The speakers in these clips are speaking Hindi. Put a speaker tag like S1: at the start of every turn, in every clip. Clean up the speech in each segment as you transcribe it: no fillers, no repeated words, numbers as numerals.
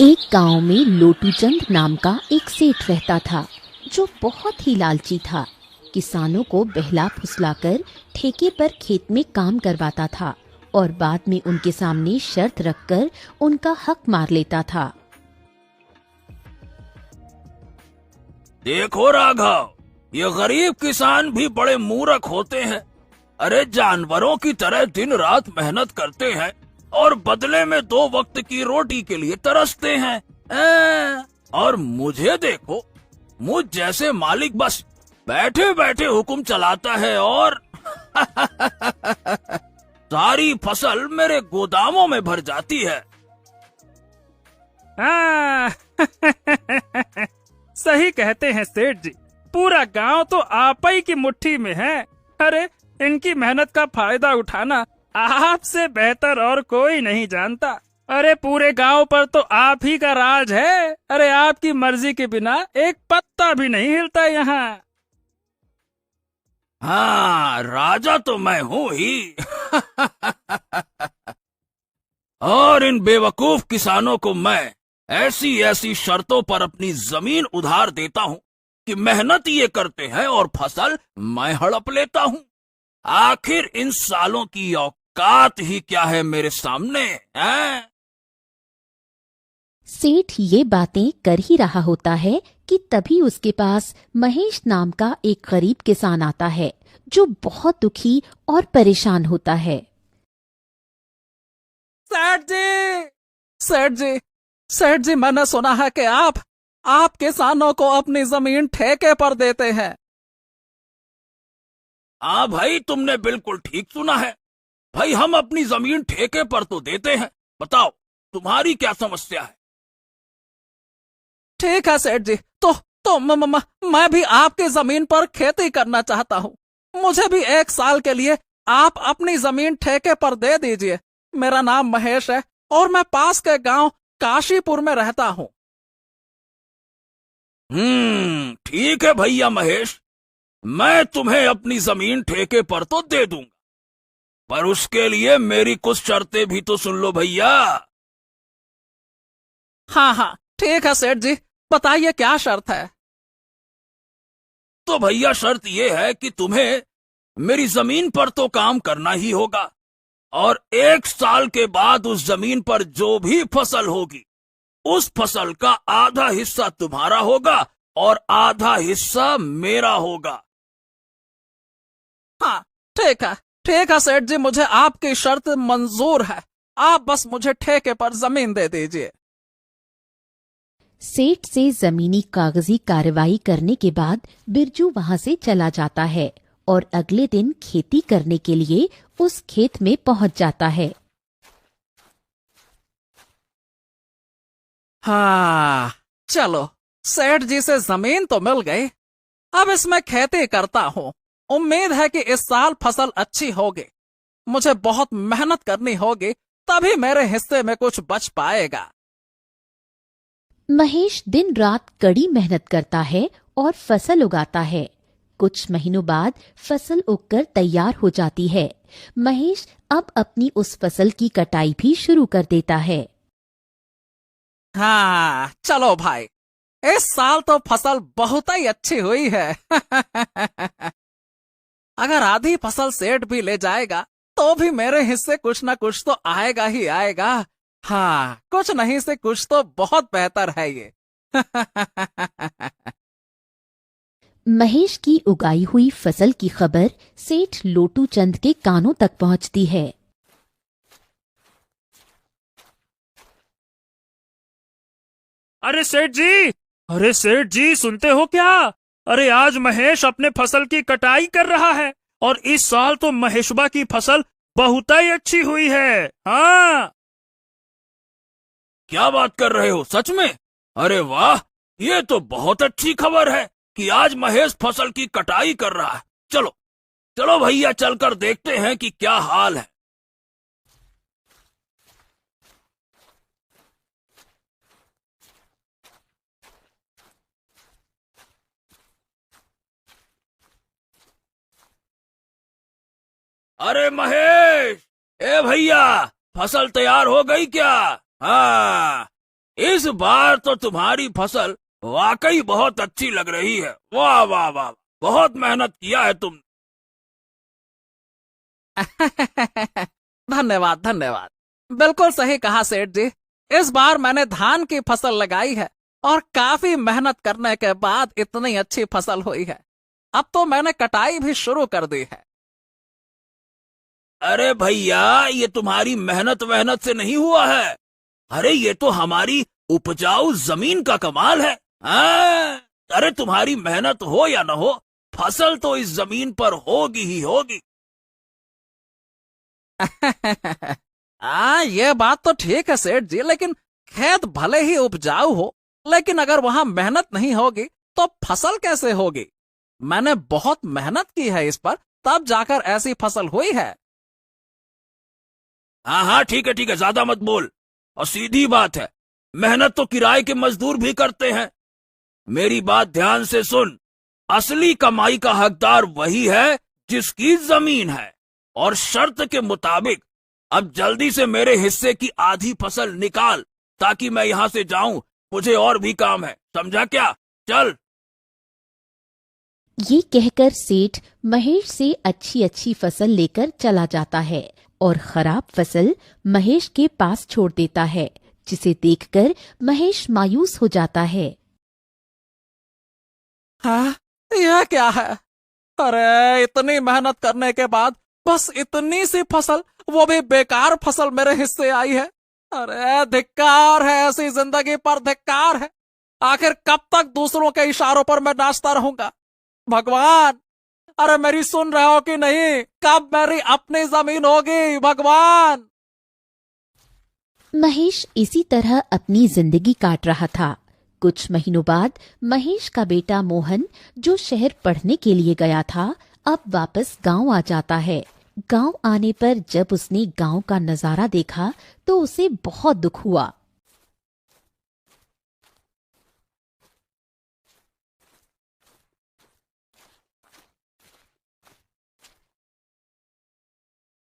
S1: एक गांव में लोटूचंद नाम का एक सेठ रहता था जो बहुत ही लालची था। किसानों को बहला फुसलाकर ठेके पर खेत में काम करवाता था और बाद में उनके सामने शर्त रखकर उनका हक मार लेता था।
S2: देखो राघव, ये गरीब किसान भी बड़े मूर्ख होते हैं। अरे जानवरों की तरह दिन रात मेहनत करते हैं और बदले में 2 वक्त की रोटी के लिए तरसते हैं। और मुझे देखो, मुझ जैसे मालिक बस बैठे बैठे हुक्म चलाता है और सारी फसल मेरे गोदामों में भर जाती है।
S3: सही कहते हैं सेठ जी, पूरा गांव तो आप ही की मुट्ठी में है। अरे इनकी मेहनत का फायदा उठाना आपसे बेहतर और कोई नहीं जानता। अरे पूरे गांव पर तो आप ही का राज है। अरे आपकी मर्जी के बिना एक पत्ता भी नहीं हिलता यहाँ।
S2: हाँ, राजा तो मैं हूँ ही। और इन बेवकूफ किसानों को मैं ऐसी ऐसी शर्तों पर अपनी जमीन उधार देता हूँ कि मेहनत ये करते हैं और फसल मैं हड़प लेता हूँ। आखिर इन सालों की औकात ही क्या है मेरे सामने, हैं?
S1: सेठ ये बातें कर ही रहा होता है कि तभी उसके पास महेश नाम का एक गरीब किसान आता है जो बहुत दुखी और परेशान होता है।
S3: सेठ जी, सेठ जी, सेठ जी, मैंने सुना है कि आप किसानों को अपनी जमीन ठेके पर देते हैं।
S2: हाँ भाई, तुमने बिल्कुल ठीक सुना है। भाई, हम अपनी जमीन ठेके पर तो देते हैं। बताओ, तुम्हारी क्या समस्या है?
S3: ठीक है सेठ जी, तो मैं भी आपकी जमीन पर खेती करना चाहता हूँ। मुझे भी 1 साल के लिए आप अपनी जमीन ठेके पर दे दीजिए। मेरा नाम महेश है और मैं पास के गांव काशीपुर में रहता हूँ।
S2: ठीक है भैया महेश, मैं तुम्हें अपनी जमीन ठेके पर तो दे दूंगा, पर उसके लिए मेरी कुछ शर्तें भी तो सुन लो भैया।
S3: हाँ, ठीक है सेठ जी, बताइए क्या शर्त है।
S2: तो भैया शर्त यह है कि तुम्हें मेरी जमीन पर तो काम करना ही होगा और 1 साल के बाद उस जमीन पर जो भी फसल होगी उस फसल का आधा हिस्सा तुम्हारा होगा और आधा हिस्सा मेरा होगा।
S3: हाँ, ठीक है सेठ जी, मुझे आपकी शर्त मंजूर है। आप बस मुझे ठेके पर जमीन दे दीजिए।
S1: सेठ से जमीनी कागजी कार्रवाई करने के बाद बिरजू वहां से चला जाता है और अगले दिन खेती करने के लिए उस खेत में पहुंच जाता है।
S3: हाँ, चलो, सेठ जी से जमीन तो मिल गई। अब इसमें खेती करता हूँ। उम्मीद है कि इस साल फसल अच्छी होगी। मुझे बहुत मेहनत करनी होगी, तभी मेरे हिस्से में कुछ बच पाएगा।
S1: महेश दिन रात कड़ी मेहनत करता है और फसल उगाता है। कुछ महीनों बाद फसल उगकर तैयार हो जाती है। महेश अब अपनी उस फसल की कटाई भी शुरू कर देता है।
S3: हाँ, चलो भाई, इस साल तो फसल बहुत ही अच्छी हुई है। अगर आधी फसल सेठ भी ले जाएगा तो भी मेरे हिस्से कुछ ना कुछ तो आएगा ही आएगा। हाँ, कुछ नहीं से कुछ तो बहुत बेहतर है ये।
S1: महेश की उगाई हुई फसल की खबर सेठ लोटूचंद के कानों तक पहुंचती है।
S3: अरे सेठ जी, सुनते हो क्या? अरे आज महेश अपने फसल की कटाई कर रहा है और इस साल तो महेशबा की फसल बहुत ही अच्छी हुई है। हाँ,
S2: क्या बात कर रहे हो, सच में? अरे वाह, ये तो बहुत अच्छी खबर है कि आज महेश फसल की कटाई कर रहा है। चलो चलो भैया, चलकर देखते हैं कि क्या हाल है। अरे महेश, ए भैया, फसल तैयार हो गई क्या? हाँ, इस बार तो तुम्हारी फसल वाकई बहुत अच्छी लग रही है। वाह वाह वाह, बहुत मेहनत किया है तुम।
S4: धन्यवाद धन्यवाद। बिल्कुल सही कहा सेठ जी। इस बार मैंने धान की फसल लगाई है और काफी मेहनत करने के बाद इतनी अच्छी फसल हुई है। अब तो मैंने कटाई भी शुरू कर दी है।
S2: अरे भैया, ये तुम्हारी मेहनत वहनत से नहीं हुआ है। अरे ये तो हमारी उपजाऊ जमीन का कमाल है। अरे तुम्हारी मेहनत हो या न हो, फसल तो इस जमीन पर होगी ही होगी।
S4: ये बात तो ठीक है सेठ जी, लेकिन खेत भले ही उपजाऊ हो, लेकिन अगर वहां मेहनत नहीं होगी तो फसल कैसे होगी? मैंने बहुत मेहनत की है इस पर, तब जाकर ऐसी फसल हुई है।
S2: हाँ हाँ, ठीक है ठीक है, ज्यादा मत बोल। और सीधी बात है, मेहनत तो किराए के मजदूर भी करते हैं। मेरी बात ध्यान से सुन, असली कमाई का हकदार वही है जिसकी जमीन है। और शर्त के मुताबिक अब जल्दी से मेरे हिस्से की आधी फसल निकाल, ताकि मैं यहां से जाऊं। मुझे और भी काम है, समझा क्या? चल।
S1: ये कहकर सेठ महेश से अच्छी अच्छी फसल लेकर चला जाता है और खराब फसल महेश के पास छोड़ देता है, जिसे देखकर महेश मायूस हो जाता है।
S4: हाँ, यह क्या है? अरे इतनी मेहनत करने के बाद बस इतनी सी फसल, वो भी बेकार फसल मेरे हिस्से आई है। अरे धिक्कार है, ऐसी जिंदगी पर धिक्कार है। आखिर कब तक दूसरों के इशारों पर मैं नाचता रहूंगा? भगवान, अरे मेरी सुन रहे हो कि नहीं? कब मेरी अपनी जमीन होगी भगवान?
S1: महेश इसी तरह अपनी जिंदगी काट रहा था। कुछ महीनों बाद महेश का बेटा मोहन, जो शहर पढ़ने के लिए गया था, अब वापस गांव आ जाता है। गांव आने पर जब उसने गांव का नजारा देखा तो उसे बहुत दुख हुआ।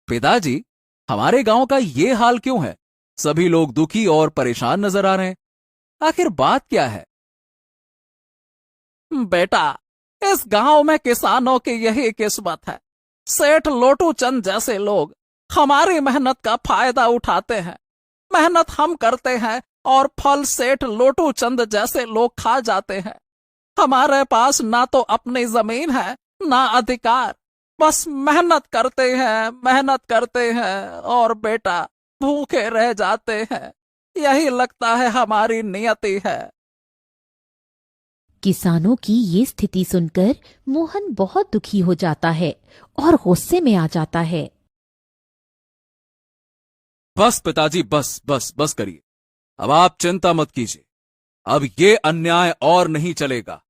S4: पिताजी, हमारे गांव का ये हाल क्यों है? सभी लोग दुखी और परेशान नजर आ रहे हैं। आखिर बात क्या है? बेटा, इस गांव में किसानों की यही किस्मत है। सेठ लोटू चंद जैसे लोग हमारी मेहनत का फायदा उठाते हैं। मेहनत हम करते हैं और फल सेठ लोटू चंद जैसे लोग खा जाते हैं। हमारे पास ना तो अपनी जमीन है, ना अधिकार। बस मेहनत करते हैं और बेटा भूखे रह जाते हैं। यही लगता है हमारी नियति है।
S1: किसानों की ये स्थिति सुनकर मोहन बहुत दुखी हो जाता है और गुस्से में आ जाता है।
S4: बस पिताजी, बस बस बस करिए। अब आप चिंता मत कीजिए। अब ये अन्याय और नहीं चलेगा।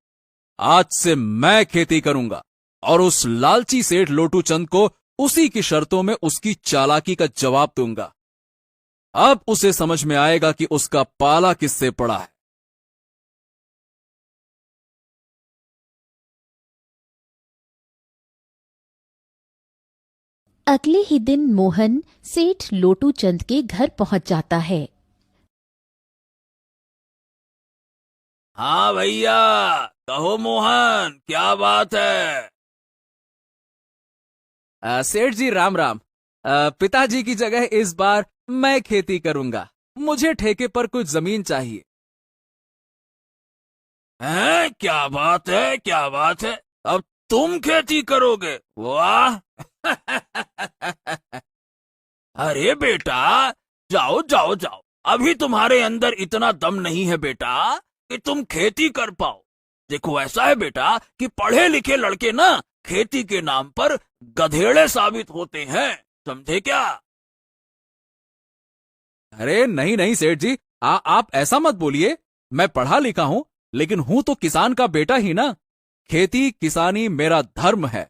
S4: आज से मैं खेती करूंगा और उस लालची सेठ लोटू चंद को उसी की शर्तों में उसकी चालाकी का जवाब दूंगा। अब उसे समझ में आएगा कि उसका पाला किससे पड़ा है।
S1: अगले ही दिन मोहन सेठ लोटू चंद के घर पहुंच जाता है।
S2: हाँ भैया, कहो मोहन, क्या बात है?
S4: सेठ जी राम राम। पिताजी की जगह इस बार मैं खेती करूंगा। मुझे ठेके पर कुछ जमीन चाहिए।
S2: हैं? क्या बात है, क्या बात है? अब तुम खेती करोगे? वाह! अरे बेटा, जाओ जाओ जाओ। अभी तुम्हारे अंदर इतना दम नहीं है बेटा कि तुम खेती कर पाओ। देखो, ऐसा है बेटा कि पढ़े लिखे लड़के ना खेती के नाम पर गधेड़े साबित होते हैं, समझे क्या?
S4: अरे नहीं नहीं सेठ जी, आप ऐसा मत बोलिए। मैं पढ़ा लिखा हूं, लेकिन हूं तो किसान का बेटा ही ना। खेती किसानी मेरा धर्म है।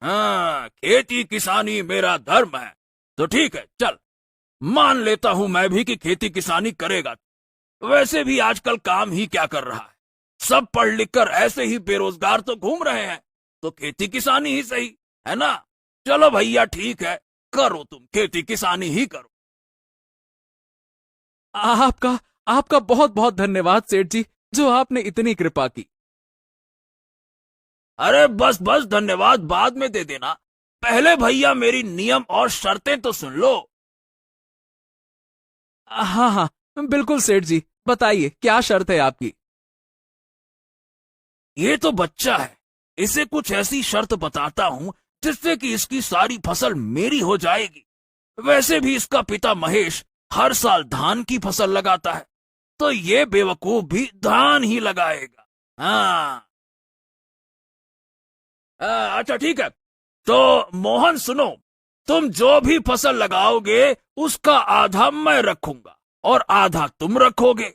S2: हाँ, खेती किसानी मेरा धर्म है तो ठीक है, चल मान लेता हूं मैं भी कि खेती किसानी करेगा। वैसे भी आजकल काम ही क्या कर रहा है, सब पढ़ लिख कर ऐसे ही बेरोजगार तो घूम रहे हैं, तो खेती किसानी ही सही है ना? चलो भैया, ठीक है, करो, तुम खेती किसानी ही करो।
S4: आपका आपका बहुत बहुत धन्यवाद सेठ जी, जो आपने इतनी कृपा की।
S2: अरे बस बस, धन्यवाद बाद में दे देना। पहले भैया मेरी नियम और शर्तें तो सुन लो।
S4: हाँ हाँ, बिल्कुल सेठ जी, बताइए क्या शर्त है आपकी।
S2: ये तो बच्चा है, इसे कुछ ऐसी शर्त बताता हूं जिससे कि इसकी सारी फसल मेरी हो जाएगी। वैसे भी इसका पिता महेश हर साल धान की फसल लगाता है, तो ये बेवकूफ भी धान ही लगाएगा। हाँ अच्छा ठीक है, तो मोहन सुनो, तुम जो भी फसल लगाओगे उसका आधा मैं रखूंगा और आधा तुम रखोगे,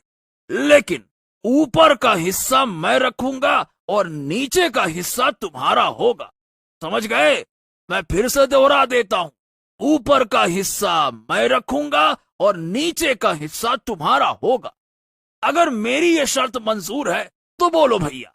S2: लेकिन ऊपर का हिस्सा मैं रखूंगा और नीचे का हिस्सा तुम्हारा होगा। समझ गए? मैं फिर से दोहरा देता हूं, ऊपर का हिस्सा मैं रखूंगा और नीचे का हिस्सा तुम्हारा होगा। अगर मेरी ये शर्त मंजूर है तो बोलो भैया।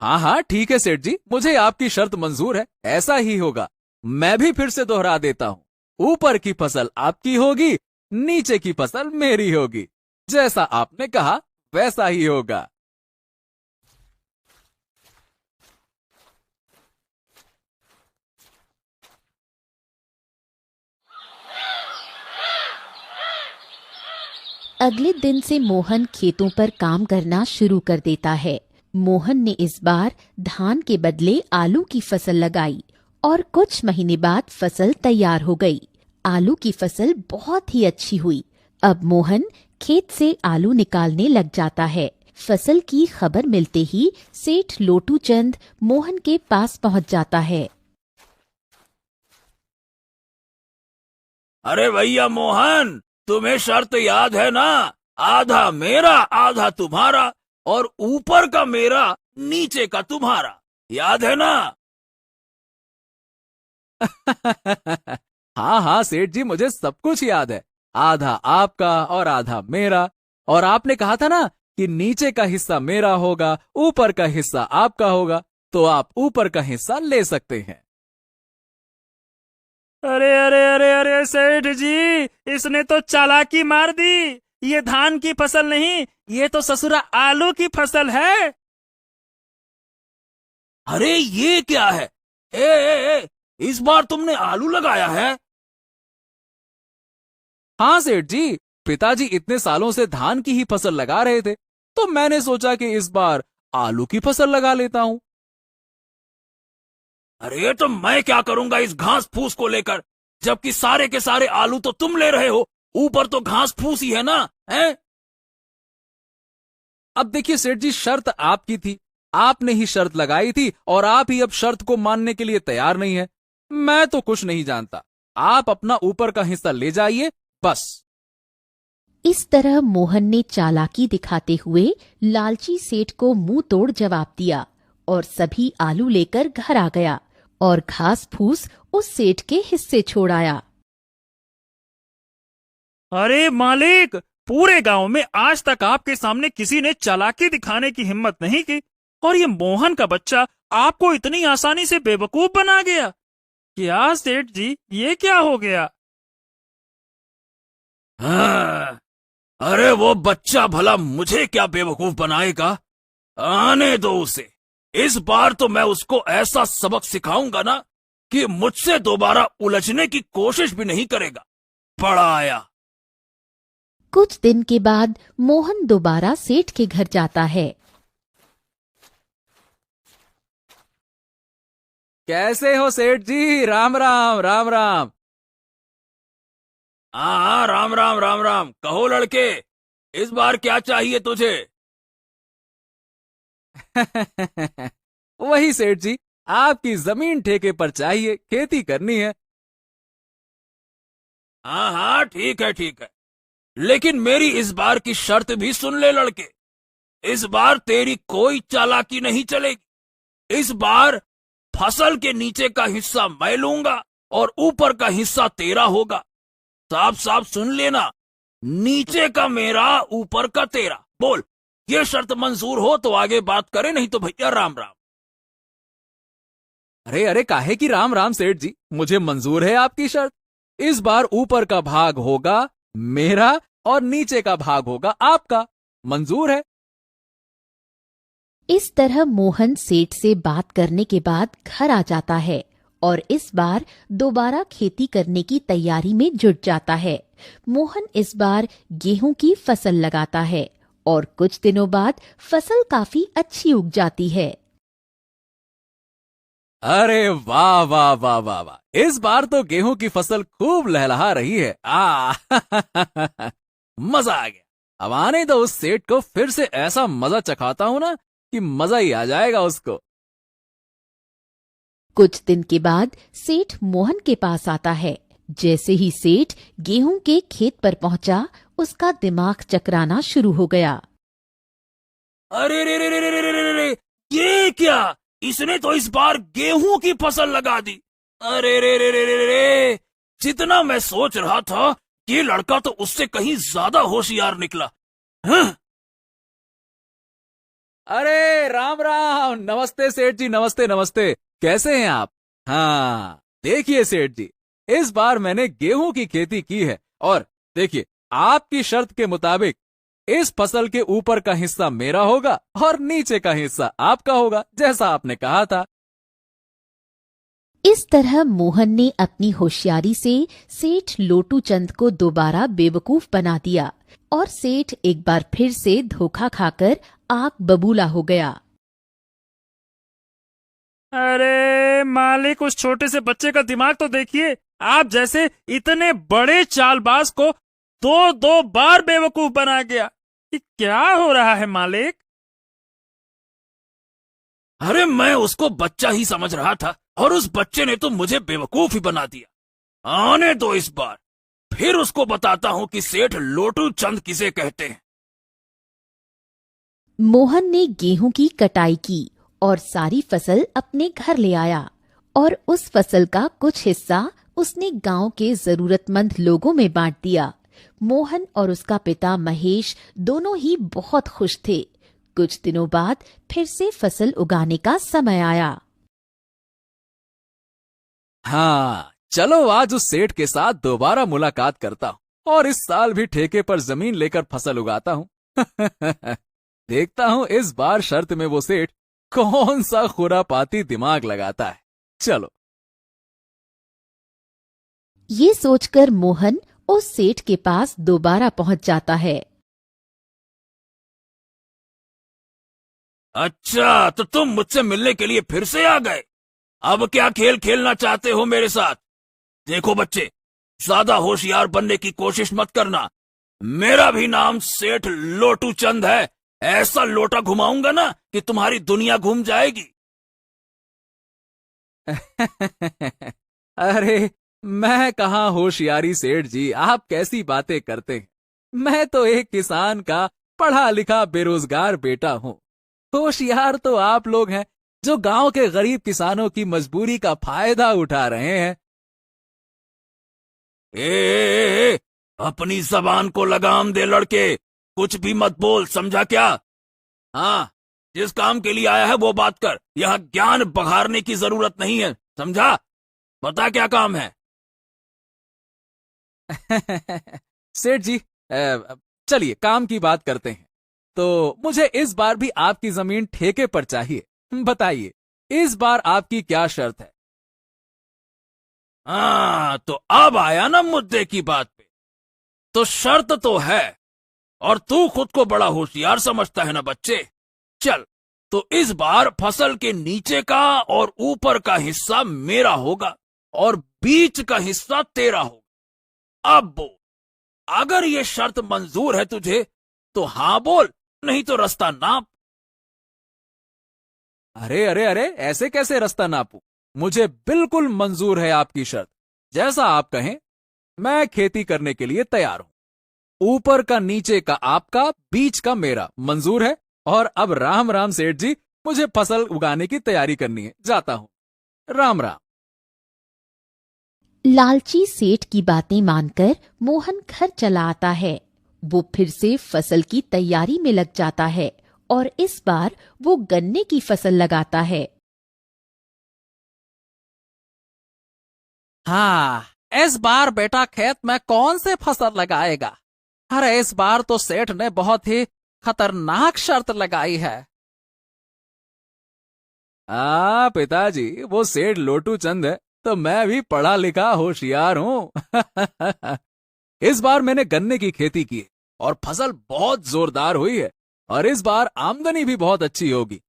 S4: हाँ हाँ ठीक है सेठ जी, मुझे आपकी शर्त मंजूर है, ऐसा ही होगा। मैं भी फिर से दोहरा देता हूँ, ऊपर की फसल आपकी होगी, नीचे की फसल मेरी होगी। जैसा आपने कहा वैसा ही होगा।
S1: अगले दिन से मोहन खेतों पर काम करना शुरू कर देता है। मोहन ने इस बार धान के बदले आलू की फसल लगाई और कुछ महीने बाद फसल तैयार हो गई। आलू की फसल बहुत ही अच्छी हुई। अब मोहन खेत से आलू निकालने लग जाता है। फसल की खबर मिलते ही सेठ लोटू चंद मोहन के पास पहुंच जाता है।
S2: अरे भैया मोहन, तुम्हें शर्त याद है ना? आधा मेरा आधा तुम्हारा और ऊपर का मेरा नीचे का तुम्हारा, याद है ना?
S4: हाँ हाँ सेठ जी, मुझे सब कुछ याद है। आधा आपका और आधा मेरा। और आपने कहा था ना कि नीचे का हिस्सा मेरा होगा, ऊपर का हिस्सा आपका होगा, तो आप ऊपर का हिस्सा ले सकते हैं।
S3: अरे अरे अरे अरे सेठ जी, इसने तो चालाकी मार दी। ये धान की फसल नहीं, ये तो ससुरा आलू की फसल है।
S2: अरे ये क्या है? ए, इस बार तुमने आलू लगाया है?
S4: हाँ सेठ जी, पिताजी इतने सालों से धान की ही फसल लगा रहे थे, तो मैंने सोचा कि इस बार आलू की फसल लगा लेता हूँ।
S2: अरे तो मैं क्या करूंगा इस घास फूस को लेकर, जबकि सारे के सारे आलू तो तुम ले रहे हो। ऊपर तो घास फूस ही है ना, हैं?
S4: अब देखिए सेठ जी, शर्त आपकी थी, आपने ही शर्त लगाई थी और आप ही अब शर्त को मानने के लिए तैयार नहीं है। मैं तो कुछ नहीं जानता, आप अपना ऊपर का हिस्सा ले जाइए बस।
S1: इस तरह मोहन ने चालाकी दिखाते हुए लालची सेठ को मुंह तोड़ जवाब दिया और सभी आलू लेकर घर आ गया और घास फूस उस सेठ के हिस्से छोड़ आया।
S3: अरे मालिक, पूरे गांव में आज तक आपके सामने किसी ने चालाकी दिखाने की हिम्मत नहीं की, और ये मोहन का बच्चा आपको इतनी आसानी से बेवकूफ बना गया। क्या सेठ जी, ये क्या हो गया?
S2: हाँ, अरे वो बच्चा भला मुझे क्या बेवकूफ बनाएगा? आने दो उसे। इस बार तो मैं उसको ऐसा सबक सिखाऊंगा ना कि मुझसे दोबारा उलझने की कोशिश भी नहीं करेगा। बड़ा आया।
S1: कुछ दिन के बाद मोहन दोबारा सेठ के घर जाता है।
S4: कैसे हो सेठ जी? राम राम राम राम।
S2: हाँ, राम राम राम राम। कहो लड़के, इस बार क्या चाहिए तुझे?
S4: वही सेठ जी, आपकी जमीन ठेके पर चाहिए, खेती करनी है।
S2: हाँ हाँ ठीक है ठीक है, लेकिन मेरी इस बार की शर्त भी सुन ले लड़के। इस बार तेरी कोई चालाकी नहीं चलेगी। इस बार फसल के नीचे का हिस्सा मैं लूंगा और ऊपर का हिस्सा तेरा होगा। साफ साफ सुन लेना, नीचे का मेरा, ऊपर का तेरा। बोल, ये शर्त मंजूर हो तो आगे बात करें, नहीं तो भैया राम राम।
S4: अरे अरे, काहे की राम राम सेठ जी, मुझे मंजूर है आपकी शर्त। इस बार ऊपर का भाग होगा मेरा और नीचे का भाग होगा आपका। मंजूर है?
S1: इस तरह मोहन सेठ से बात करने के बाद घर आ जाता है और इस बार दोबारा खेती करने की तैयारी में जुट जाता है। मोहन इस बार गेहूं की फसल लगाता है और कुछ दिनों बाद फसल काफी अच्छी उग जाती है।
S4: अरे वाह वाह वाह वाह वाह, इस बार तो गेहूं की फसल खूब लहलहा रही है। मजा आ गया। अब आने दो उस सेठ को, फिर से ऐसा मजा चखाता हूं ना कि मजा ही आ जाएगा उसको।
S1: कुछ दिन के बाद सेठ मोहन के पास आता है। जैसे ही सेठ गेहूं के खेत पर पहुंचा, उसका दिमाग चकराना शुरू हो गया।
S2: अरे रे रे रे रे रे रे रे, ये क्या? इसने तो इस बार गेहूं की फसल लगा दी। अरे रे रे रे रे रे, जितना मैं सोच रहा था ये लड़का तो उससे कहीं ज्यादा होशियार निकला। हाँ?
S4: अरे राम राम, नमस्ते सेठ जी, नमस्ते नमस्ते। कैसे हैं आप? हाँ देखिए सेठ जी, इस बार मैंने गेहूं की खेती की है और देखिए आपकी शर्त के मुताबिक इस फसल के ऊपर का हिस्सा मेरा होगा और नीचे का हिस्सा आपका होगा, जैसा आपने कहा था।
S1: इस तरह मोहन ने अपनी होशियारी से सेठ लोटू चंद को दोबारा बेवकूफ बना दिया और सेठ एक बार फिर से धोखा खाकर आग बबूला हो गया।
S3: अरे मालिक, उस छोटे से बच्चे का दिमाग तो देखिए। आप जैसे इतने बड़े चालबाज को दो दो बार बेवकूफ बना गया। ये क्या हो रहा है मालिक?
S2: अरे मैं उसको बच्चा ही समझ रहा था और उस बच्चे ने तो मुझे बेवकूफ ही बना दिया। आने दो इस बार, फिर उसको बताता हूं कि सेठ लोटू चंद किसे कहते हैं।
S1: मोहन ने गेहूं की कटाई की और सारी फसल अपने घर ले आया और उस फसल का कुछ हिस्सा उसने गांव के जरूरतमंद लोगों में बांट दिया। मोहन और उसका पिता महेश दोनों ही बहुत खुश थे। कुछ दिनों बाद फिर से फसल उगाने का समय आया।
S4: हाँ चलो आज उस सेठ के साथ दोबारा मुलाकात करता हूँ और इस साल भी ठेके पर जमीन लेकर फसल उगाता हूँ। देखता हूँ इस बार शर्त में वो सेठ कौन सा खुरापाती दिमाग लगाता है। चलो।
S1: ये सोचकर मोहन उस सेठ के पास दोबारा पहुंच जाता है।
S2: अच्छा, तो तुम मुझसे मिलने के लिए फिर से आ गए। अब क्या खेल खेलना चाहते हो मेरे साथ? देखो बच्चे, ज्यादा होशियार बनने की कोशिश मत करना। मेरा भी नाम सेठ लोटू चंद है। ऐसा लोटा घुमाऊंगा ना कि तुम्हारी दुनिया घूम जाएगी।
S4: अरे मैं कहाँ होशियारी सेठ जी, आप कैसी बातें करते हैं। मैं तो एक किसान का पढ़ा लिखा बेरोजगार बेटा हूँ। होशियार तो आप लोग हैं जो गांव के गरीब किसानों की मजबूरी का फायदा उठा रहे हैं।
S2: ए, अपनी जबान को लगाम दे लड़के, कुछ भी मत बोल, समझा क्या? हाँ, जिस काम के लिए आया है वो बात कर। यहाँ ज्ञान बघारने की जरूरत नहीं है, समझा? बता क्या काम है?
S4: सेठ जी चलिए काम की बात करते हैं। तो मुझे इस बार भी आपकी जमीन ठेके पर चाहिए। बताइए इस बार आपकी क्या शर्त है?
S2: हाँ, तो अब आया ना मुद्दे की बात पे। तो शर्त तो है, और तू खुद को बड़ा होशियार समझता है ना बच्चे। चल, तो इस बार फसल के नीचे का और ऊपर का हिस्सा मेरा होगा और बीच का हिस्सा तेरा होगा। अब बोल, अगर ये शर्त मंजूर है तुझे तो हाँ बोल, नहीं तो रास्ता नाप।
S4: अरे अरे अरे, ऐसे कैसे रास्ता नापूं? मुझे बिल्कुल मंजूर है आपकी शर्त। जैसा आप कहें, मैं खेती करने के लिए तैयार हूं। ऊपर का नीचे का आपका, बीच का मेरा। मंजूर है। और अब राम राम सेठ जी, मुझे फसल उगाने की तैयारी करनी है, जाता हूं। राम राम।
S1: लालची सेठ की बातें मानकर मोहन घर चला आता है। वो फिर से फसल की तैयारी में लग जाता है और इस बार वो गन्ने की फसल लगाता है।
S4: हाँ, इस बार बेटा खेत में कौन से फसल लगाएगा? अरे इस बार तो सेठ ने बहुत ही खतरनाक शर्त लगाई है।
S5: पिताजी, वो सेठ लोटू चंद है तो मैं भी पढ़ा लिखा होशियार हूं। इस बार मैंने गन्ने की खेती की है और फसल बहुत जोरदार हुई है और इस बार आमदनी भी बहुत अच्छी होगी।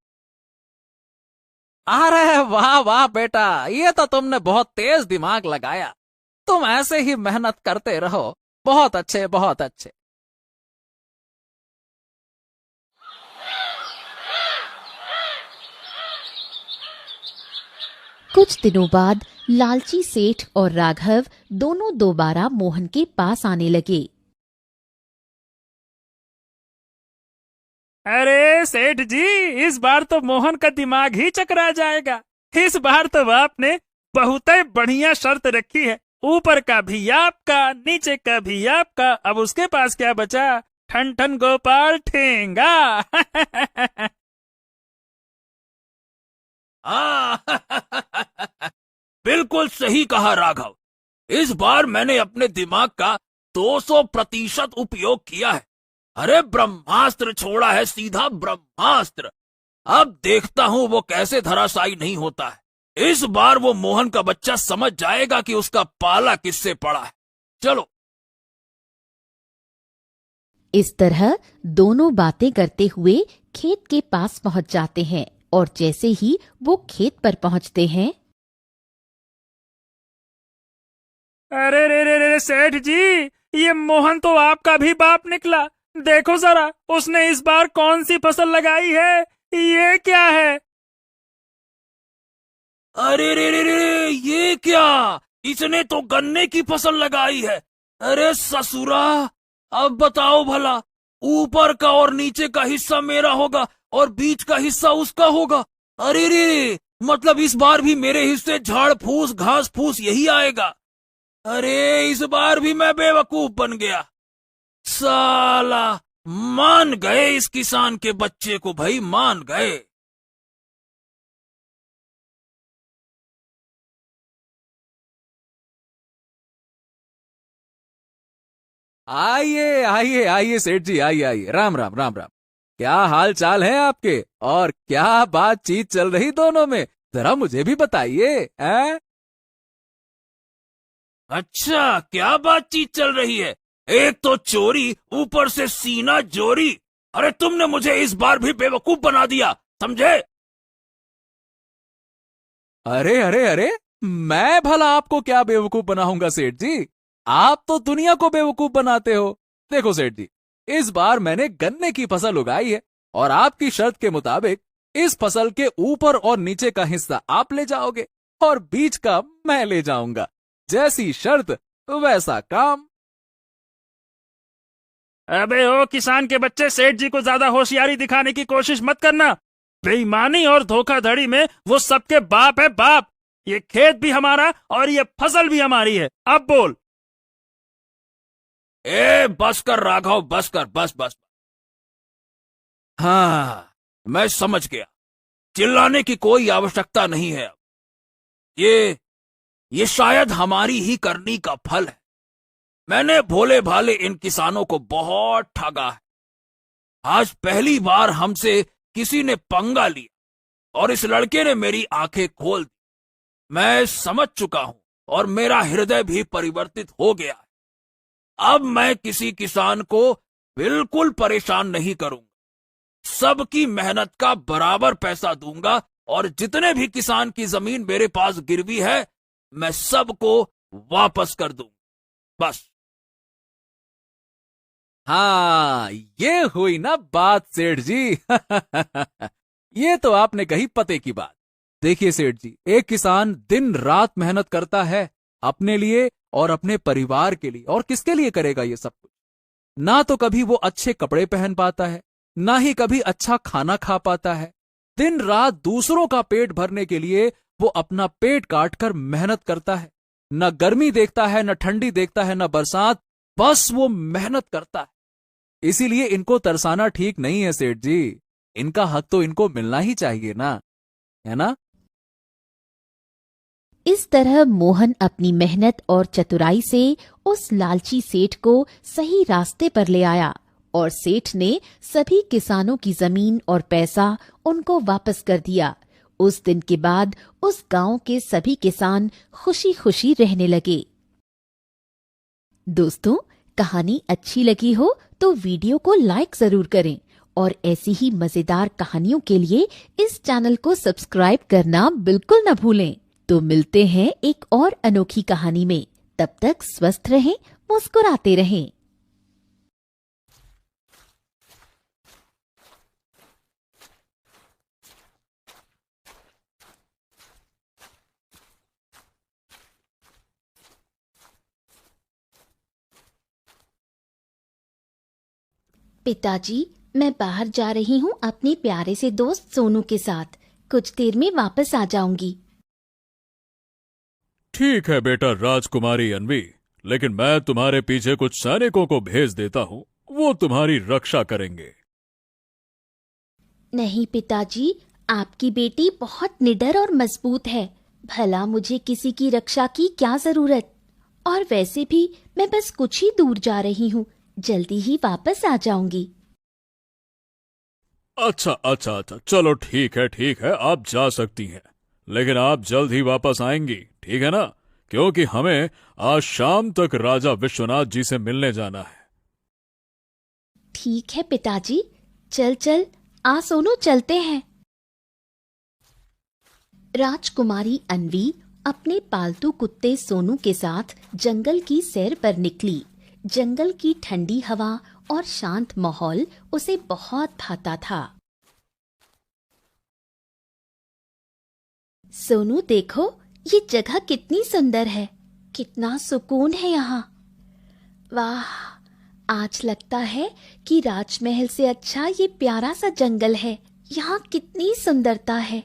S4: अरे वाह वाह बेटा, ये तो तुमने बहुत तेज दिमाग लगाया। तुम ऐसे ही मेहनत करते रहो। बहुत अच्छे, बहुत अच्छे।
S1: कुछ दिनों बाद लालची सेठ और राघव दोनों दोबारा मोहन के पास आने लगे।
S3: अरे सेठ जी, इस बार तो मोहन का दिमाग ही चकरा जाएगा। इस बार तो आपने बहुत ही बढ़िया शर्त रखी है। ऊपर का भी आपका, नीचे का भी आपका। अब उसके पास क्या बचा? ठन ठन गोपाल ठेंगा।
S2: बिल्कुल सही कहा राघव। इस बार मैंने अपने दिमाग का 200% उपयोग किया है। अरे ब्रह्मास्त्र छोड़ा है, सीधा ब्रह्मास्त्र। अब देखता हूँ वो कैसे धराशायी नहीं होता है। इस बार वो मोहन का बच्चा समझ जाएगा कि उसका पाला किससे पड़ा है। चलो।
S1: इस तरह दोनों बातें करते हुए खेत के पास पहुंच जाते हैं और जैसे ही वो खेत पर पहुंचते हैं,
S3: अरे रे रे रे सेठ जी, ये मोहन तो आपका भी बाप निकला। देखो जरा, उसने इस बार कौन सी फसल लगाई है? ये क्या है?
S2: अरे रे रे रे, ये क्या? इसने तो गन्ने की फसल लगाई है। अरे ससुरा, अब बताओ भला, ऊपर का और नीचे का हिस्सा मेरा होगा और बीच का हिस्सा उसका होगा। अरे रे, मतलब इस बार भी मेरे हिस्से झाड़ फूस घास फूस यही आएगा। अरे इस बार भी मैं बेवकूफ बन गया। साला, मान गए इस किसान के बच्चे को, भाई मान गए।
S5: आइए आइए आइए सेठ जी, आइए आइए। राम राम राम राम। क्या हाल चाल है आपके और क्या बातचीत चल रही दोनों में? जरा मुझे भी बताइए।
S2: अच्छा, क्या बातचीत चल रही है? एक तो चोरी, ऊपर से सीना जोरी। अरे तुमने मुझे इस बार भी बेवकूफ बना दिया, समझे?
S5: अरे अरे अरे, मैं भला आपको क्या बेवकूफ बनाऊंगा सेठ जी? आप तो दुनिया को बेवकूफ बनाते हो। देखो सेठ जी, इस बार मैंने गन्ने की फसल उगाई है और आपकी शर्त के मुताबिक इस फसल के ऊपर और नीचे का हिस्सा आप ले जाओगे और बीच का मैं ले जाऊंगा। जैसी शर्त वैसा काम।
S3: अबे ओ किसान के बच्चे, सेठ जी को ज्यादा होशियारी दिखाने की कोशिश मत करना। बेईमानी और धोखाधड़ी में वो सबके बाप है, बाप। ये खेत भी हमारा और ये फसल भी हमारी है। अब बोल।
S2: बस कर राघव, बस कर, बस बस। हाँ, मैं समझ गया। चिल्लाने की कोई आवश्यकता नहीं है अब। ये शायद हमारी ही करनी का फल है। मैंने भोले भाले इन किसानों को बहुत ठगा है। आज पहली बार हमसे किसी ने पंगा लिया और इस लड़के ने मेरी आंखें खोल दी। मैं समझ चुका हूं और मेरा हृदय भी परिवर्तित हो गया है। अब मैं किसी किसान को बिल्कुल परेशान नहीं करूंगा। सबकी मेहनत का बराबर पैसा दूंगा और जितने भी किसान की जमीन मेरे पास गिरवी है, मैं सबको वापस कर दूंगा। बस।
S5: हाँ, ये हुई ना बात सेठ जी। ये तो आपने कही पते की बात। देखिए सेठ जी, एक किसान दिन रात मेहनत करता है अपने लिए और अपने परिवार के लिए, और किसके लिए करेगा ये सब कुछ? ना तो कभी वो अच्छे कपड़े पहन पाता है, ना ही कभी अच्छा खाना खा पाता है। दिन रात दूसरों का पेट भरने के लिए वो अपना पेट काटकर मेहनत करता है। न गर्मी देखता है, न ठंडी देखता है, न बरसात, बस वो मेहनत करता है। इसीलिए इनको तरसाना ठीक नहीं है सेठ जी। इनका हक तो इनको मिलना ही चाहिए ना, है ना?
S1: इस तरह मोहन अपनी मेहनत और चतुराई से उस लालची सेठ को सही रास्ते पर ले आया और सेठ ने सभी किसानों की जमीन और पैसा उनको वापस कर दिया। उस दिन के बाद उस गांव के सभी किसान खुशी खुशी रहने लगे। दोस्तों, कहानी अच्छी लगी हो तो वीडियो को लाइक जरूर करें और ऐसी ही मजेदार कहानियों के लिए इस चैनल को सब्सक्राइब करना बिल्कुल न भूलें। तो मिलते हैं एक और अनोखी कहानी में। तब तक स्वस्थ रहें, मुस्कुराते रहें। पिताजी, मैं बाहर जा रही हूँ अपने प्यारे से दोस्त सोनू के साथ। कुछ देर में वापस आ जाऊंगी।
S2: ठीक है बेटा राजकुमारी अन्वी, लेकिन मैं तुम्हारे पीछे कुछ सैनिकों को भेज देता हूँ, वो तुम्हारी रक्षा करेंगे।
S1: नहीं पिताजी, आपकी बेटी बहुत निडर और मजबूत है। भला मुझे किसी की रक्षा की क्या जरूरत। और वैसे भी मैं बस कुछ ही दूर जा रही हूँ, जल्दी ही वापस आ जाऊंगी।
S2: अच्छा, चलो ठीक है, आप जा सकती हैं, लेकिन आप जल्द ही वापस आएंगी, ठीक है ना? क्योंकि हमें आज शाम तक राजा विश्वनाथ जी से मिलने जाना है।
S1: ठीक है पिताजी, चल आ सोनू, चलते हैं। राजकुमारी अन्वी अपने पालतू कुत्ते सोनू के साथ जंगल की सैर पर निकली। जंगल की ठंडी हवा और शांत माहौल उसे बहुत भाता था। सोनू देखो, ये जगह कितनी सुंदर है, कितना सुकून है यहाँ। वाह, आज लगता है कि राजमहल से अच्छा ये प्यारा सा जंगल है। यहाँ कितनी सुंदरता है।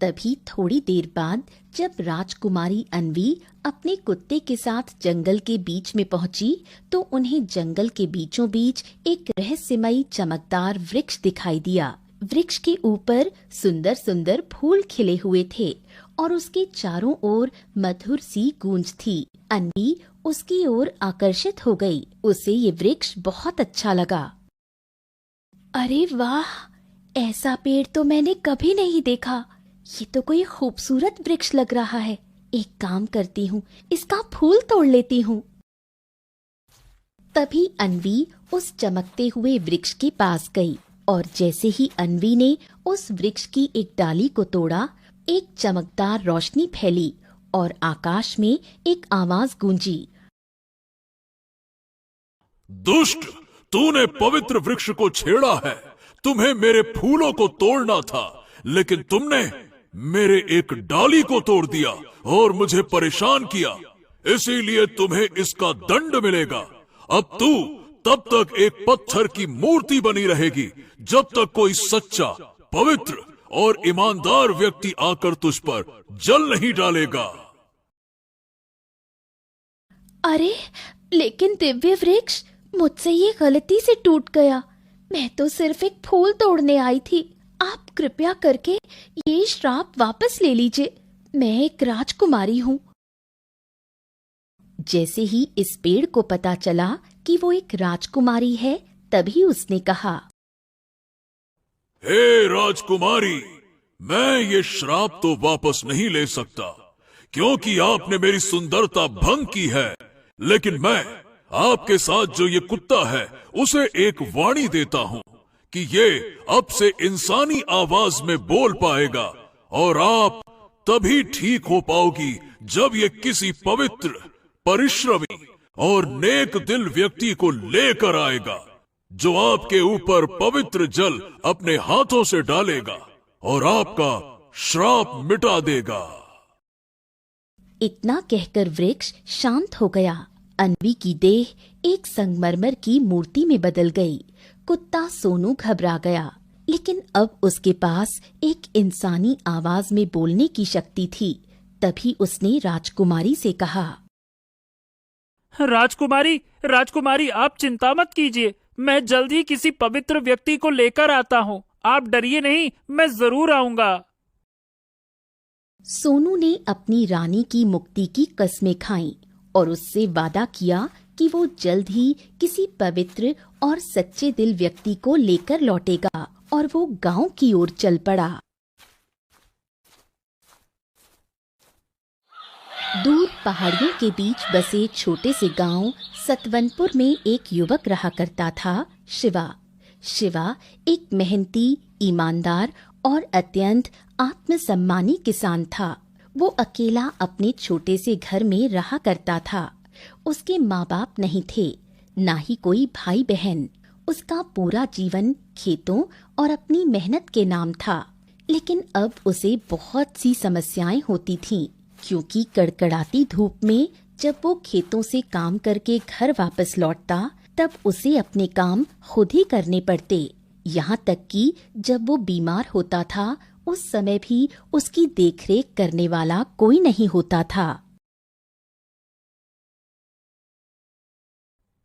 S1: तभी थोड़ी देर बाद जब राजकुमारी अन्वी अपने कुत्ते के साथ जंगल के बीच में पहुंची तो उन्हें जंगल के बीचों बीच एक रहस्यमयी चमकदार वृक्ष दिखाई दिया। वृक्ष के ऊपर सुंदर सुंदर फूल खिले हुए थे और उसके चारों ओर मधुर सी गूंज थी। अन्वी उसकी ओर आकर्षित हो गई। उसे ये वृक्ष बहुत अच्छा लगा। अरे वाह, ऐसा पेड़ तो मैंने कभी नहीं देखा। ये तो कोई खूबसूरत वृक्ष लग रहा है। एक काम करती हूँ, इसका फूल तोड़ लेती हूँ। तभी अन्वी उस चमकते हुए वृक्ष के पास गई और जैसे ही अन्वी ने उस वृक्ष की एक डाली को तोड़ा, एक चमकदार रोशनी फैली और आकाश में एक आवाज गूंजी।
S2: दुष्ट, तूने पवित्र वृक्ष को छेड़ा है। तुम्हें मेरे फूलों को तोड़ना था, लेकिन तुमने मेरे एक डाली को तोड़ दिया और मुझे परेशान किया। इसीलिए तुम्हें इसका दंड मिलेगा। अब तू तब तक एक पत्थर की मूर्ति बनी रहेगी जब तक कोई सच्चा, पवित्र और ईमानदार व्यक्ति आकर तुझ पर जल नहीं डालेगा।
S1: अरे लेकिन दिव्य वृक्ष, मुझसे ये गलती से टूट गया। मैं तो सिर्फ एक फूल तोड़ने आई थी। आप कृपया करके ये श्राप वापस ले लीजिए। मैं एक राजकुमारी हूँ। जैसे ही इस पेड़ को पता चला कि वो एक राजकुमारी है, तभी उसने कहा,
S2: हे राजकुमारी, मैं ये श्राप तो वापस नहीं ले सकता क्योंकि आपने मेरी सुंदरता भंग की है। लेकिन मैं आपके साथ जो ये कुत्ता है उसे एक वाणी देता हूँ कि ये अब से इंसानी आवाज में बोल पाएगा और आप तभी ठीक हो पाओगी जब ये किसी पवित्र, परिश्रमी और नेक दिल व्यक्ति को लेकर आएगा, जो आपके ऊपर पवित्र जल अपने हाथों से डालेगा और आपका श्राप मिटा देगा।
S1: इतना कहकर वृक्ष शांत हो गया। अन्वी की देह एक संगमरमर की मूर्ति में बदल गई। कुत्ता सोनू घबरा गया, लेकिन अब उसके पास एक इंसानी आवाज में बोलने की शक्ति थी। तभी उसने राजकुमारी से कहा,
S3: राजकुमारी आप चिंता मत कीजिए, मैं जल्द ही किसी पवित्र व्यक्ति को लेकर आता हूँ। आप डरिए नहीं, मैं जरूर आऊंगा।
S1: सोनू ने अपनी रानी की मुक्ति की कस्में खाईं और उससे वादा किया कि वो जल्द ही किसी पवित्र और सच्चे दिल व्यक्ति को लेकर लौटेगा, और वो गांव की ओर चल पड़ा। दूर पहाड़ियों के बीच बसे छोटे से गांव सतवनपुर में एक युवक रहा करता था, शिवा। शिवा एक मेहनती, ईमानदार और अत्यंत आत्मसम्मानी किसान था। वो अकेला अपने छोटे से घर में रहा करता था। उसके माँ बाप नहीं थे, ना ही कोई भाई बहन। उसका पूरा जीवन खेतों और अपनी मेहनत के नाम था। लेकिन अब उसे बहुत सी समस्याएं होती थीं, क्योंकि कड़कड़ाती धूप में जब वो खेतों से काम करके घर वापस लौटता, तब उसे अपने काम खुद ही करने पड़ते। यहाँ तक कि जब वो बीमार होता था, उस समय भी उसकी देखरेख करने वाला कोई नहीं होता था।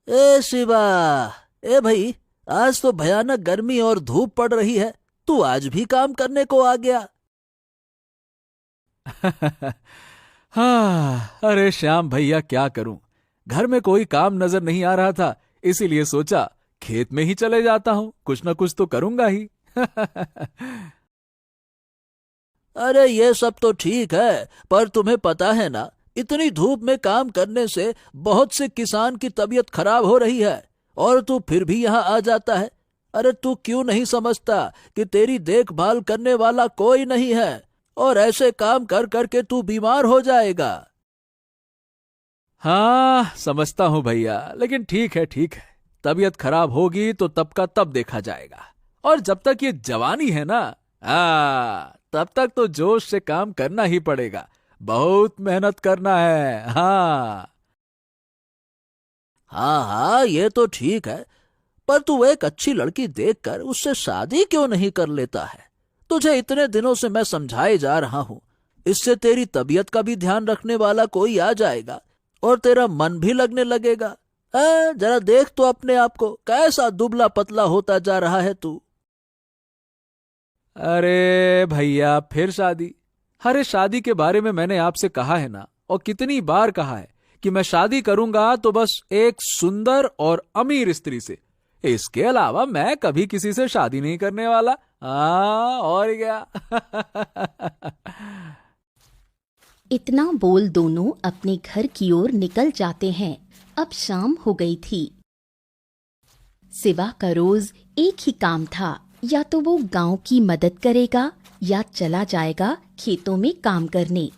S6: ए शिवा, ए भाई, आज तो भयानक गर्मी और धूप पड़ रही है, तू आज भी काम करने को आ गया।
S5: हाँ, अरे श्याम भैया, क्या करूं, घर में कोई काम नजर नहीं आ रहा था, इसीलिए सोचा खेत में ही चले जाता हूं, कुछ न कुछ तो करूंगा ही।
S6: अरे ये सब तो ठीक है, पर तुम्हें पता है ना, इतनी धूप में काम करने से बहुत से किसान की तबीयत खराब हो रही है, और तू फिर भी यहाँ आ जाता है। अरे तू क्यों नहीं समझता कि तेरी देखभाल करने वाला कोई नहीं है, और ऐसे काम कर करके तू बीमार हो जाएगा।
S5: हाँ, समझता हूं भैया, लेकिन ठीक है, तबीयत खराब होगी तो तब का तब देखा जाएगा, और जब तक ये जवानी है ना, तब तक तो जोश से काम करना ही पड़ेगा, बहुत मेहनत करना है। हाँ
S6: हाँ, ये तो ठीक है, पर तू एक अच्छी लड़की देखकर उससे शादी क्यों नहीं कर लेता है? तुझे इतने दिनों से मैं समझाए जा रहा हूँ, इससे तेरी तबीयत का भी ध्यान रखने वाला कोई आ जाएगा और तेरा मन भी लगने लगेगा। जरा देख तो अपने आप को, कैसा दुबला पतला होता जा रहा है तू।
S5: अरे भैया, फिर शादी? अरे शादी के बारे में मैंने आपसे कहा है ना, और कितनी बार कहा है कि मैं शादी करूंगा तो बस एक सुंदर और अमीर स्त्री से, इसके अलावा मैं कभी किसी से शादी नहीं करने वाला। और क्या।
S1: इतना बोल दोनों अपने घर की ओर निकल जाते हैं। अब शाम हो गई थी। शिवा का रोज एक ही काम था, या तो वो गांव की मदद करेगा या चला जाएगा खेतों में काम करने।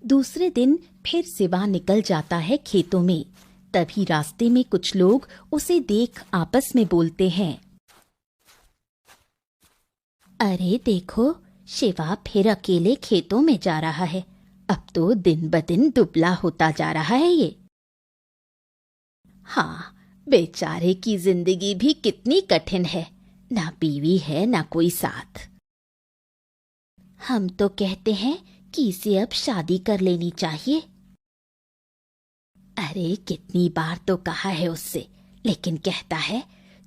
S1: दूसरे दिन फिर शिवा निकल जाता है खेतों में। तभी रास्ते में कुछ लोग उसे देख आपस में बोलते हैं, अरे देखो, शिवा फिर अकेले खेतों में जा रहा है, अब तो दिन ब दिन दुबला होता जा रहा है ये। हाँ, बेचारे की जिंदगी भी कितनी कठिन है, ना बीवी है ना कोई साथ। हम तो कहते हैं कि इसे अब शादी कर लेनी चाहिए। अरे कितनी बार तो कहा है उससे, लेकिन कहता है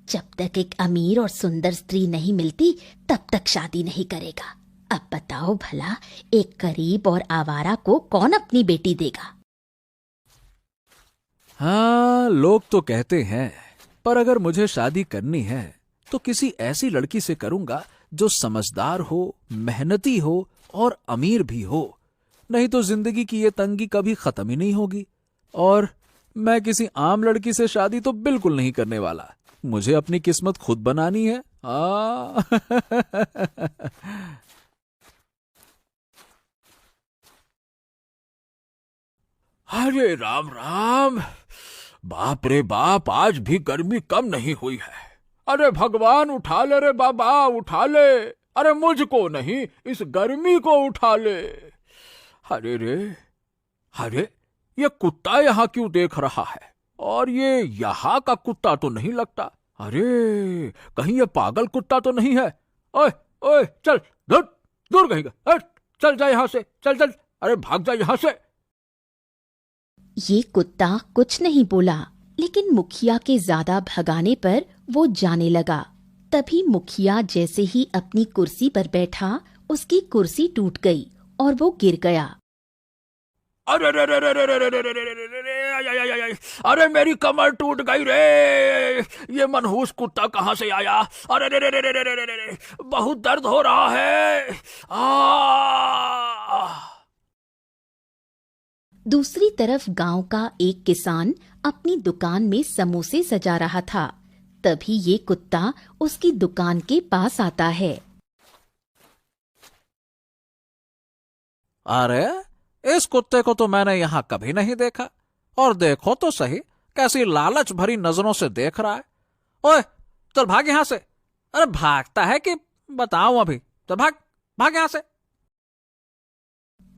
S1: जब तक एक अमीर और सुंदर स्त्री नहीं मिलती तब तक शादी नहीं करेगा। अब बताओ भला, एक गरीब और आवारा को कौन अपनी बेटी देगा?
S5: हाँ, लोग तो कहते हैं, पर अगर मुझे शादी करनी है तो किसी ऐसी लड़की से करूंगा जो समझदार हो, मेहनती हो और अमीर भी हो, नहीं तो जिंदगी की ये तंगी कभी खत्म ही नहीं होगी। और मैं किसी आम लड़की से शादी तो बिल्कुल नहीं करने वाला, मुझे अपनी किस्मत खुद बनानी है।
S2: अरे राम राम, बाप रे बाप, आज भी गर्मी कम नहीं हुई है। अरे भगवान उठा ले रे बाबा, उठा ले, अरे मुझको नहीं, इस गर्मी को उठा ले। अरे रे, अरे ये कुत्ता यहाँ क्यों देख रहा है? और ये यहाँ का कुत्ता तो नहीं लगता। अरे कहीं ये पागल कुत्ता तो नहीं है? ओए ओए, चल दूर दूर कहीं का,
S6: चल जा यहाँ से, चल चल, अरे भाग जा यहाँ से।
S1: ये कुत्ता कुछ नहीं बोला, लेकिन मुखिया के ज्यादा भगाने पर वो जाने लगा। तभी मुखिया जैसे ही अपनी कुर्सी पर बैठा, उसकी कुर्सी टूट गई और वो गिर गया।
S2: अरे रे रे रे रे रे रे रे रे रे रे रे, अरे मेरी कमर टूट गई रे, ये मनहूस कुत्ता कहाँ से आया? अरे रे रे रे रे रे रे रे, बहुत दर्द हो रहा है।
S1: दूसरी तरफ गांव का एक किसान अपनी दुकान में समोसे सजा रहा था। तभी ये कुत्ता उसकी दुकान के पास आता है।
S4: अरे इस कुत्ते को तो मैंने यहाँ कभी नहीं देखा, और देखो तो सही कैसी लालच भरी नजरों से देख रहा है। ओए चल भाग यहाँ से। अरे भागता है कि बताऊं अभी? चल भाग भाग यहाँ से।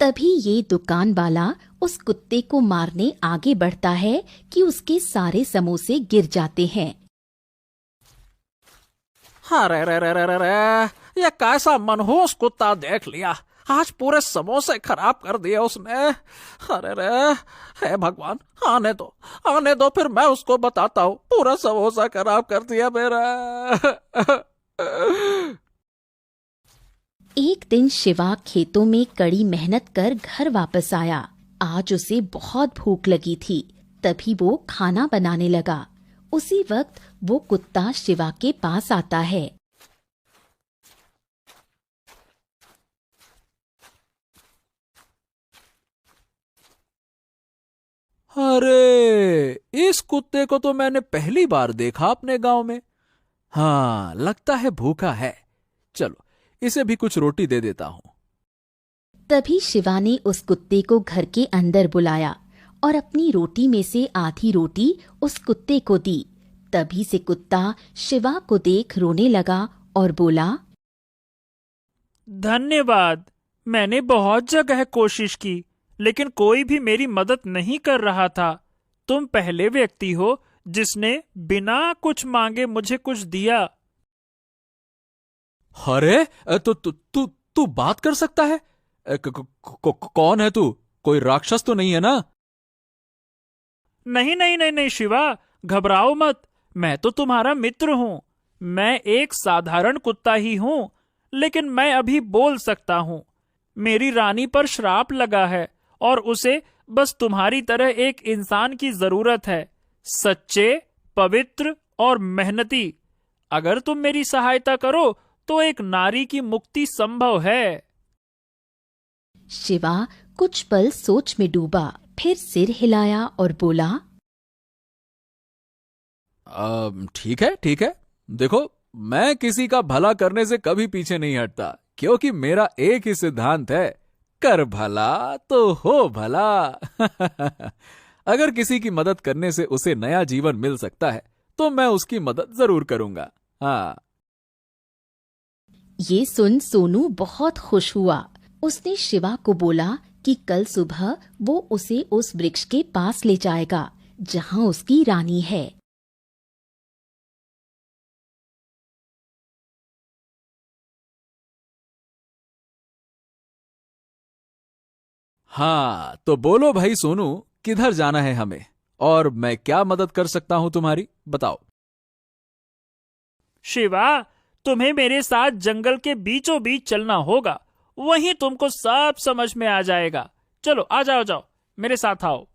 S1: तभी ये दुकान वाला उस कुत्ते को मारने आगे बढ़ता है कि उसके सारे समोसे गिर जाते हैं।
S4: अरे रे रे रे रे रे, ये कैसा मनहूस कुत्ता देख लिया, आज पूरे समोसे खराब कर दिए उसने। अरे रे, हे भगवान, आने दो, फिर मैं उसको बताता हूँ। पूरा समोसा खराब कर दिया मेरा।
S1: एक दिन शिवा खेतों में कड़ी मेहनत कर घर वापस आया। आज उसे बहुत भूख लगी थी, तभी वो खाना बनाने लगा। उसी वक्त वो कुत्ता शिवा के पास आता है।
S5: अरे इस कुत्ते को तो मैंने पहली बार देखा अपने गांव में। हाँ, लगता है भूखा है। चलो इसे भी कुछ रोटी दे देता हूं।
S1: तभी शिवा ने उस कुत्ते को घर के अंदर बुलाया और अपनी रोटी में से आधी रोटी उस कुत्ते को दी। तभी से कुत्ता शिवा को देख रोने लगा और बोला,
S3: धन्यवाद, मैंने बहुत जगह कोशिश की, लेकिन कोई भी मेरी मदद नहीं कर रहा था। तुम पहले व्यक्ति हो जिसने बिना कुछ मांगे मुझे कुछ दिया।
S5: अरे तू बात कर सकता है? कौन है तू? कोई राक्षस तो नहीं है ना?
S3: नहीं नहीं नहीं नहीं शिवा, घबराओ मत, मैं तो तुम्हारा मित्र हूँ। मैं एक साधारण कुत्ता ही हूँ, लेकिन मैं अभी बोल सकता हूँ। मेरी रानी पर श्राप लगा है और उसे बस तुम्हारी तरह एक इंसान की जरूरत है, सच्चे, पवित्र और मेहनती। अगर तुम मेरी सहायता करो तो एक नारी की मुक्ति संभव है।
S1: शिवा कुछ पल सोच में डूबा, फिर सिर हिलाया और बोला,
S5: ठीक है। देखो, मैं किसी का भला करने से कभी पीछे नहीं हटता, क्योंकि मेरा एक ही सिद्धांत है, कर भला तो हो भला। अगर किसी की मदद करने से उसे नया जीवन मिल सकता है तो मैं उसकी मदद जरूर करूंगा। हाँ।
S1: ये सुन सोनू बहुत खुश हुआ। उसने शिवा को बोला कि कल सुबह वो उसे उस वृक्ष के पास ले जाएगा जहां उसकी रानी है।
S5: हाँ, तो बोलो भाई सोनू, किधर जाना है हमें और मैं क्या मदद कर सकता हूं तुम्हारी? बताओ।
S3: शिवा, तुम्हें मेरे साथ जंगल के बीचों बीच चलना होगा, वहीं तुमको सब समझ में आ जाएगा। चलो आ जाओ, मेरे साथ आओ।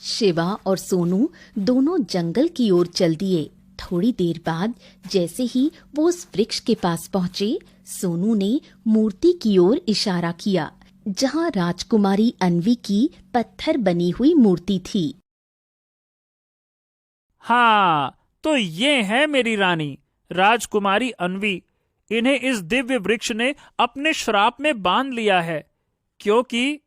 S1: शिवा और सोनू दोनों जंगल की ओर चल दिए। थोड़ी देर बाद जैसे ही वो उस वृक्ष के पास पहुंचे, सोनू ने मूर्ति की ओर इशारा किया जहां राजकुमारी अन्वी की पत्थर बनी हुई मूर्ति थी।
S3: हाँ, तो ये है मेरी रानी, राजकुमारी अन्वी। इन्हें इस दिव्य वृक्ष ने अपने श्राप में बांध लिया है, क्योंकि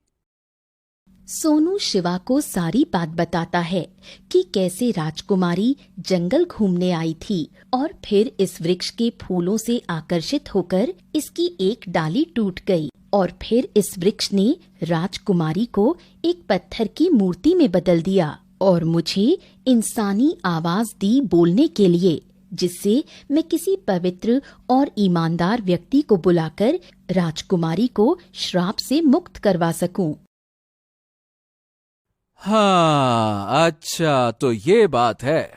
S1: सोनू शिवा को सारी बात बताता है कि कैसे राजकुमारी जंगल घूमने आई थी और फिर इस वृक्ष के फूलों से आकर्षित होकर इसकी एक डाली टूट गई और फिर इस वृक्ष ने राजकुमारी को एक पत्थर की मूर्ति में बदल दिया और मुझे इंसानी आवाज दी बोलने के लिए। जिससे मैं किसी पवित्र और ईमानदार व्यक्ति को बुलाकर राजकुमारी को श्राप से मुक्त करवा सकूं।
S5: हाँ, अच्छा तो ये बात है।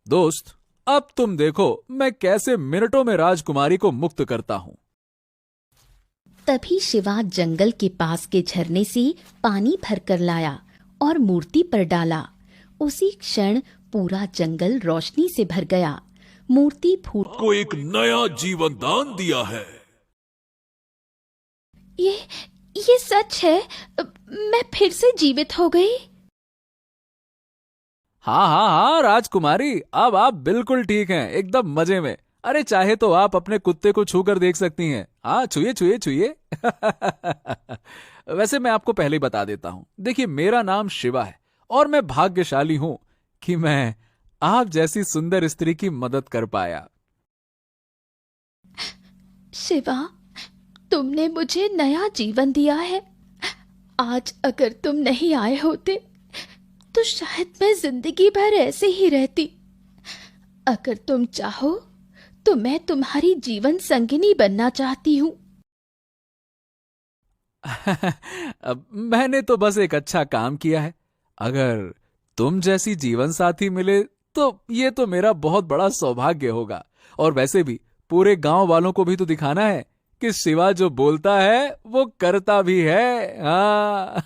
S5: दोस्त, अब तुम देखो मैं कैसे मिनटों में राजकुमारी को मुक्त करता हूं।
S1: तभी शिवा जंगल के पास के झरने से पानी भरकर लाया और मूर्ति पर डाला। उसी क्षण पूरा जंगल रोशनी से भर गया। मूर्ति फूट
S2: को एक नया जीवन दान दिया है।
S1: ये सच है? मैं फिर से जीवित हो गई?
S5: हाँ हाँ हाँ राजकुमारी, अब आप बिल्कुल ठीक हैं, एकदम मजे में। अरे चाहे तो आप अपने कुत्ते को छू कर देख सकती हैं। हाँ, छुए छुए छुए। वैसे मैं आपको पहले ही बता देता हूं, देखिए मेरा नाम शिवा है और मैं भाग्यशाली हूं कि मैं आप जैसी सुंदर स्त्री की मदद कर पाया।
S1: शिवा, तुमने मुझे नया जीवन दिया है। आज अगर तुम नहीं आए होते तो शायद मैं जिंदगी भर ऐसे ही रहती। अगर तुम चाहो तो मैं तुम्हारी जीवन संगिनी बनना चाहती हूँ।
S5: मैंने तो बस एक अच्छा काम किया है। अगर तुम जैसी जीवन साथी मिले तो ये तो मेरा बहुत बड़ा सौभाग्य होगा। और वैसे भी पूरे गांव वालों को भी तो दिखाना है कि शिवा जो बोलता है वो करता भी है। हाँ।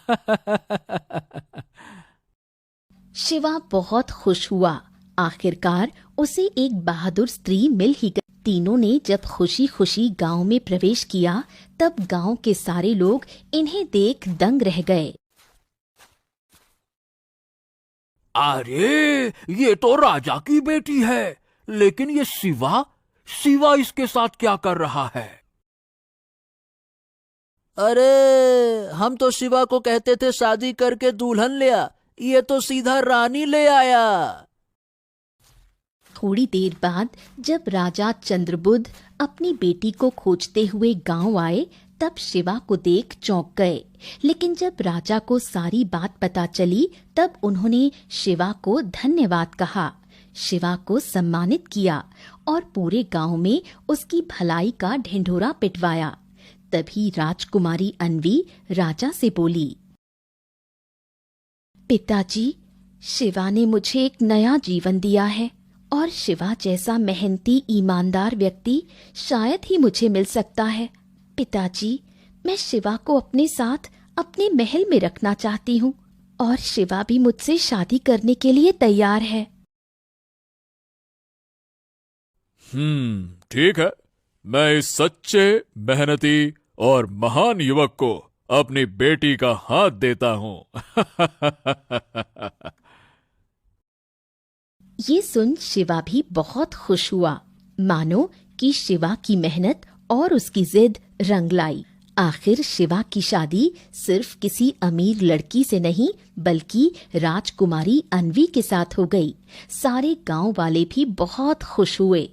S1: शिवा बहुत खुश हुआ। आखिरकार उसे एक बहादुर स्त्री मिल ही गई। तीनों ने जब खुशी खुशी गांव में प्रवेश किया तब गांव के सारे लोग इन्हें देख दंग रह गए।
S2: अरे ये तो राजा की बेटी है, लेकिन ये शिवा इसके साथ क्या कर रहा है?
S6: अरे हम तो शिवा को कहते थे शादी करके दुल्हन ले आ, ये तो सीधा रानी ले आया।
S1: थोड़ी देर बाद जब राजा चंद्रबुद्ध अपनी बेटी को खोजते हुए गांव आए तब शिवा को देख चौंक गए। लेकिन जब राजा को सारी बात पता चली तब उन्होंने शिवा को धन्यवाद कहा, शिवा को सम्मानित किया और पूरे गांव में उसकी भलाई का ढिंढोरा पिटवाया। तभी राजकुमारी अन्वी राजा से बोली, पिताजी, शिवा ने मुझे एक नया जीवन दिया है और शिवा जैसा मेहनती ईमानदार व्यक्ति शायद ही मुझे मिल सकता है। पिताजी, मैं शिवा को अपने साथ अपने महल में रखना चाहती हूँ और शिवा भी मुझसे शादी करने के लिए तैयार है।
S2: ठीक है, मैं इस सच्चे, मेहनती और महान युवक को अपनी बेटी का हाथ देता हूँ।
S1: ये सुन शिवा भी बहुत खुश हुआ, मानो कि शिवा की मेहनत और उसकी जिद रंग लाई। आखिर शिवा की शादी सिर्फ किसी अमीर लड़की से नहीं बल्कि राजकुमारी अन्वी के साथ हो गई। सारे गांव वाले भी बहुत खुश हुए।